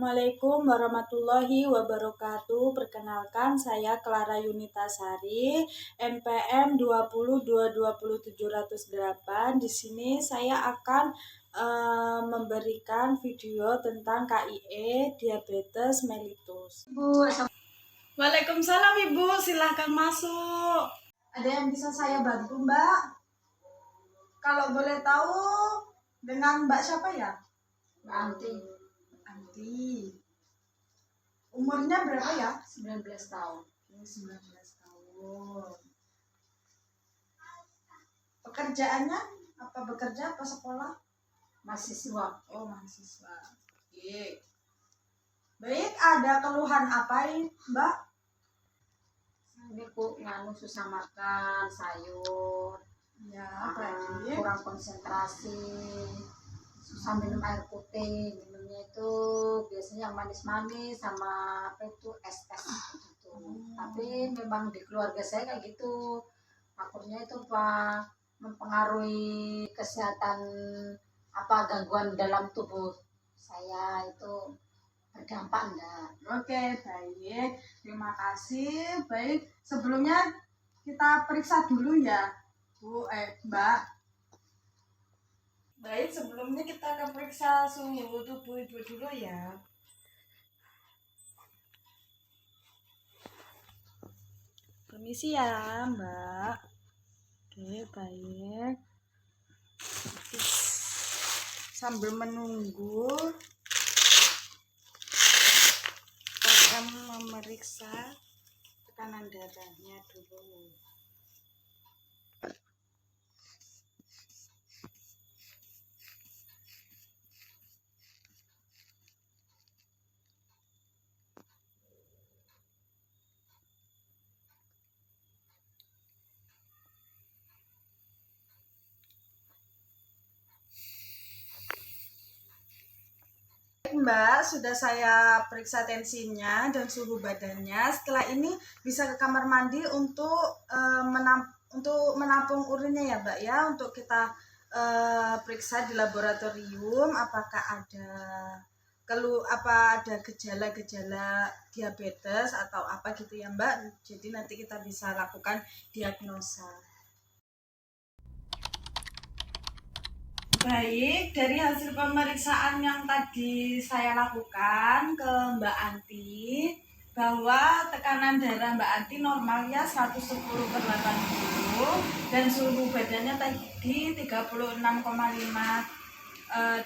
Assalamualaikum warahmatullahi wabarakatuh. Perkenalkan, saya Clara Yunitasari, NPM 2022708. Di sini saya akan memberikan video tentang KIE diabetes mellitus. Waalaikumsalam Ibu, silahkan masuk. Ada yang bisa saya bantu, Mbak? Kalau boleh tahu, dengan Mbak siapa ya? Mbak Anti. Umurnya berapa ya? 19 tahun. 19 tahun. Pekerjaannya apa, bekerja apa sekolah? Mahasiswa. Oh, mahasiswa. Baik, ada keluhan apa ini, Mbak? Ini nganu susah makan sayur. Ya, apa kurang konsentrasi. Susah minum air putih. Minumnya itu biasanya yang manis-manis sama apa itu es-es gitu. Tapi memang di keluarga saya kayak gitu. Akhirnya itu Pak mempengaruhi kesehatan gangguan dalam tubuh saya itu berdampak enggak? Oke, baik. Terima kasih. Baik, sebelumnya kita periksa dulu ya, Mbak. Baik, sebelumnya kita akan periksa suhu tubuh Ibu dulu ya. Permisi ya, Mbak. Oke, baik. Sambil menunggu, kita akan memeriksa tekanan darahnya dulu. Mbak, sudah saya periksa tensinya dan suhu badannya. Setelah ini bisa ke kamar mandi untuk menampung urinnya ya, Mbak ya, untuk kita periksa di laboratorium apakah ada gejala-gejala diabetes atau apa gitu ya, Mbak. Jadi nanti kita bisa lakukan diagnosa. Baik, dari hasil pemeriksaan yang tadi saya lakukan ke Mbak Anti, bahwa tekanan darah Mbak Anti normal ya 110/80 dan suhu badannya tadi 36,5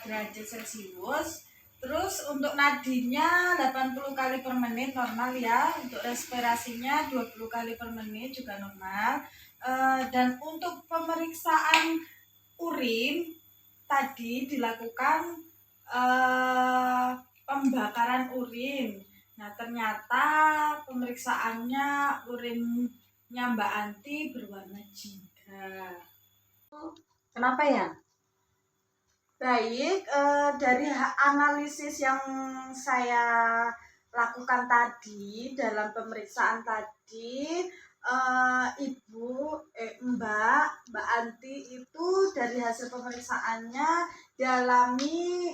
derajat Celcius. Terus untuk nadinya 80 kali per menit normal ya, untuk respirasinya 20 kali per menit juga normal. Dan untuk pemeriksaan urin tadi dilakukan pembakaran urin. Nah, ternyata pemeriksaannya urinnya Mbak Anti berwarna jingga. Kenapa ya? Baik, dari analisis yang saya lakukan tadi dalam pemeriksaan tadi, Mbak Anti itu dari hasil pemeriksaannya dialami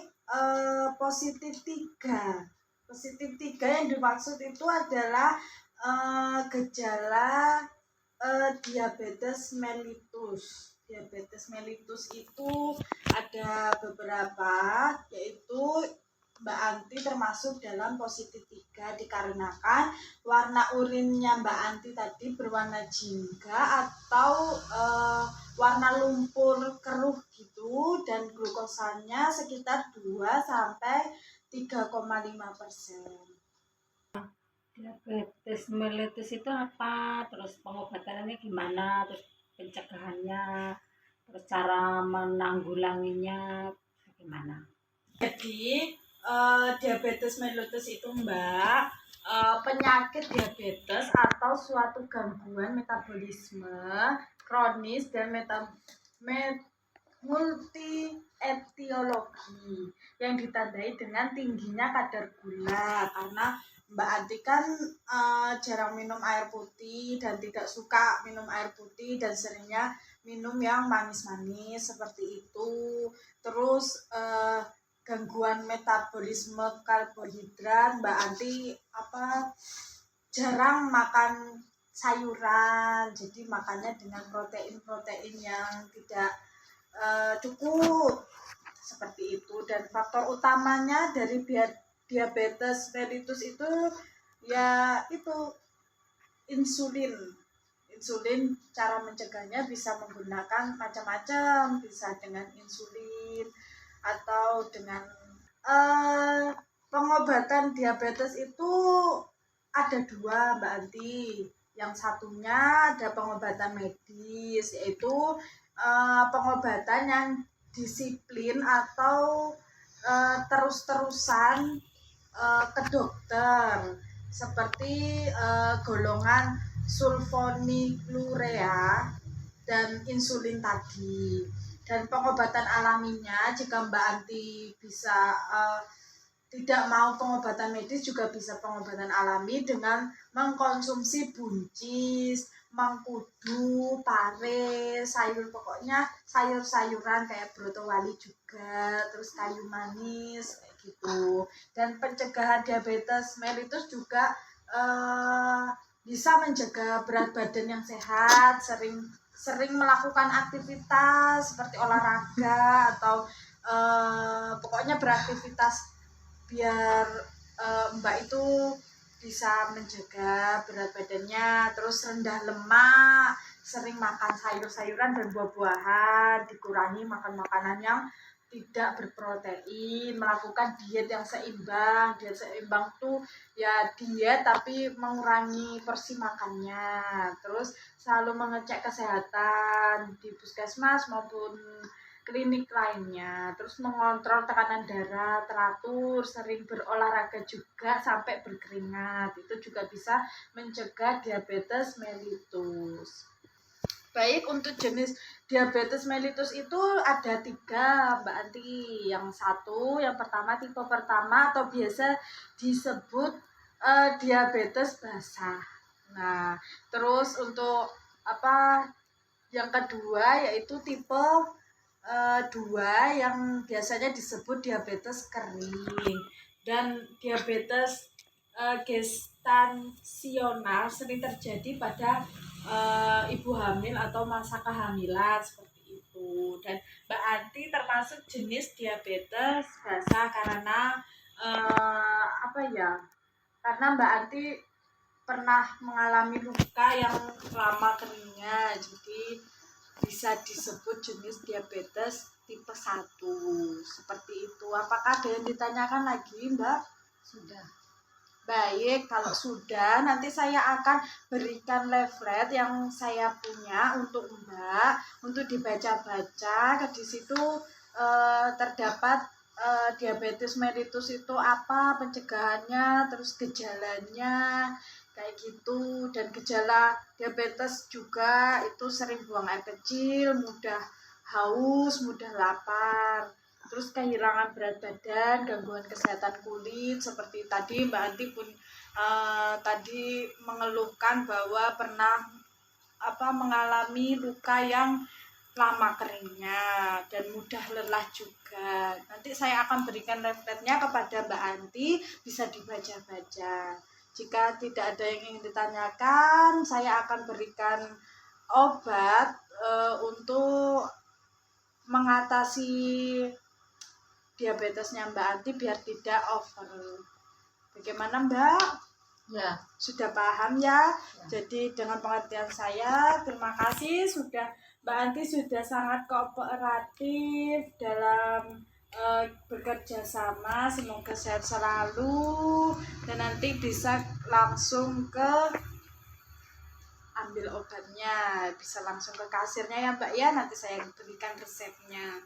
positif 3. Positif 3 yang dimaksud itu adalah gejala diabetes mellitus. Diabetes mellitus itu ada beberapa, yaitu Mbak Anti termasuk dalam positif 3 dikarenakan warna urinnya Mbak Anti tadi berwarna jingga atau warna lumpur keruh gitu, dan glukosanya sekitar 2-3,5%. Diabetes mellitus itu apa? Terus pengobatannya gimana? Terus pencegahannya? Terus cara menanggulanginya gimana? Jadi diabetes mellitus itu Mbak, penyakit diabetes atau suatu gangguan metabolisme kronis dan multi etiologi yang ditandai dengan tingginya kadar gula, karena Mbak Anti kan jarang minum air putih dan tidak suka minum air putih dan seringnya minum yang manis-manis seperti itu. Terus gangguan metabolisme karbohidrat, Mbak Anti jarang makan sayuran, jadi makannya dengan protein-protein yang tidak cukup seperti itu. Dan faktor utamanya dari diabetes mellitus itu ya itu insulin. Cara mencegahnya bisa menggunakan macam-macam, bisa dengan insulin atau dengan pengobatan diabetes itu ada dua, Mbak Anti. Yang satunya ada pengobatan medis, yaitu pengobatan yang disiplin atau terus-terusan ke dokter, seperti golongan sulfonylurea dan insulin tadi. Dan pengobatan alaminya, jika Mbak Anti bisa tidak mau pengobatan medis, juga bisa pengobatan alami dengan mengkonsumsi buncis, mangkudu, pare, pokoknya sayur-sayuran kayak brotowali juga, terus kayu manis kayak gitu. Dan pencegahan diabetes mellitus juga bisa menjaga berat badan yang sehat, sering melakukan aktivitas seperti olahraga atau pokoknya beraktivitas biar Mbak itu bisa menjaga berat badannya, terus rendah lemak, sering makan sayur-sayuran dan buah-buahan, dikurangi makan makanan yang tidak berprotein, melakukan diet yang seimbang. Diet seimbang tuh ya diet tapi mengurangi porsi makannya, terus selalu mengecek kesehatan di puskesmas maupun klinik lainnya, terus mengontrol tekanan darah teratur, sering berolahraga juga sampai berkeringat, itu juga bisa mencegah diabetes mellitus. Baik, untuk jenis diabetes mellitus itu ada 3, Mbak Anti. Yang pertama tipe pertama atau biasa disebut diabetes basah. Nah, terus untuk yang kedua yaitu tipe 2 yang biasanya disebut diabetes kering. Dan diabetes gestansional sering terjadi pada ibu hamil atau masa kehamilan seperti itu. Dan Mbak Anti termasuk jenis diabetes basah karena karena Mbak Anti pernah mengalami luka yang lama keringnya, jadi bisa disebut jenis diabetes tipe 1 seperti itu. Apakah ada yang ditanyakan lagi, Mbak? Sudah. Baik, kalau sudah nanti saya akan berikan leaflet yang saya punya untuk Mbak untuk dibaca-baca. Di situ terdapat diabetes mellitus itu apa, pencegahannya, terus gejalanya kayak gitu. Dan gejala diabetes juga itu sering buang air kecil, mudah haus, mudah lapar, terus kehilangan berat badan, gangguan kesehatan kulit seperti tadi Mbak Anti pun tadi mengeluhkan bahwa pernah mengalami luka yang lama keringnya dan mudah lelah juga. Nanti saya akan berikan leafletnya kepada Mbak Anti, bisa dibaca-baca. Jika tidak ada yang ingin ditanyakan, saya akan berikan obat untuk mengatasi diabetesnya Mbak Anti biar tidak over. Bagaimana Mbak? Ya. Sudah paham ya? Jadi dengan pengertian saya, terima kasih Mbak Anti sudah sangat kooperatif dalam bekerja sama. Semoga sehat selalu dan nanti bisa langsung ke ambil obatnya, bisa langsung ke kasirnya ya Mbak ya, nanti saya berikan resepnya.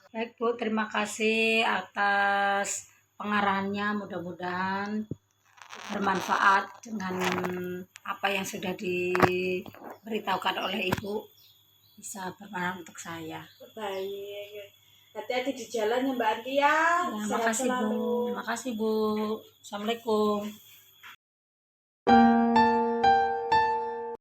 Baik Bu, terima kasih atas pengarahannya, mudah-mudahan bermanfaat dengan apa yang sudah diberitahukan oleh Ibu, bisa bermanfaat untuk saya. Baik, hati-hati di jalan ya Mbak Anti ya. Ya, makasih Bu. Makasih Bu. Assalamualaikum.